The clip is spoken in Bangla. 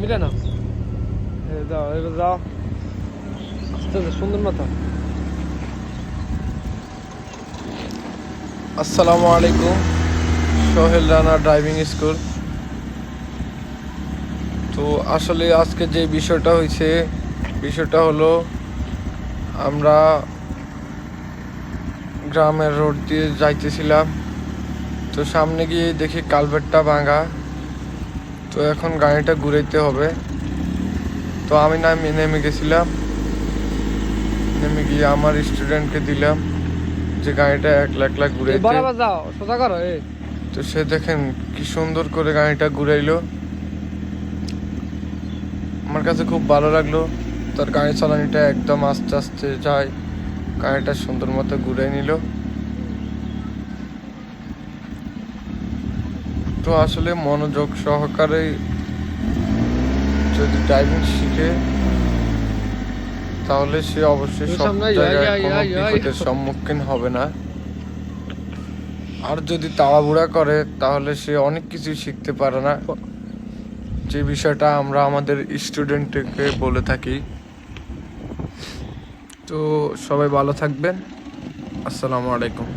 মিলে না যাও এবার যাও আস্তে আস্তে সুন্দর মতো। আসসালামু আলাইকুম, সোহেল রানা ড্রাইভিং স্কুল। তো আসলে আজকে যে বিষয়টা হলো আমরা গ্রামের রোড দিয়ে যাইতেছিলাম, তো সামনে গিয়ে দেখি কালভার্টটা ভাঙা। তো এখন গাড়িটা ঘুরাইতে হবে। তো আমি নেমে গেছিলাম, নেমে গিয়ে আমার স্টুডেন্টকে দিলাম যে গাড়িটা একলা ঘুরাইতে। বরাবর যাও সোজা করো তো সে দেখেন কি সুন্দর করে গাড়িটা ঘুরাইলো, আমার কাছে খুব ভালো লাগলো। তার গাড়ি চালানিটা একদম আস্তে আস্তে যায়, গাড়িটা সুন্দর মতো ঘুরাই নিল। তো আসলে মনোযোগ সহকারে যদি ড্রাইভিং শিখে তাহলে সে অবশ্যই সব জায়গায় কোনো বিপদের সম্মুখীন হবে না। আর যদি তাড়াহুড়া করে তাহলে সে অনেক কিছু শিখতে পারে না, যে বিষয়টা আমরা আমাদের স্টুডেন্টকে বলে থাকি। তো সবাই ভালো থাকবেন, আসসালামু আলাইকুম।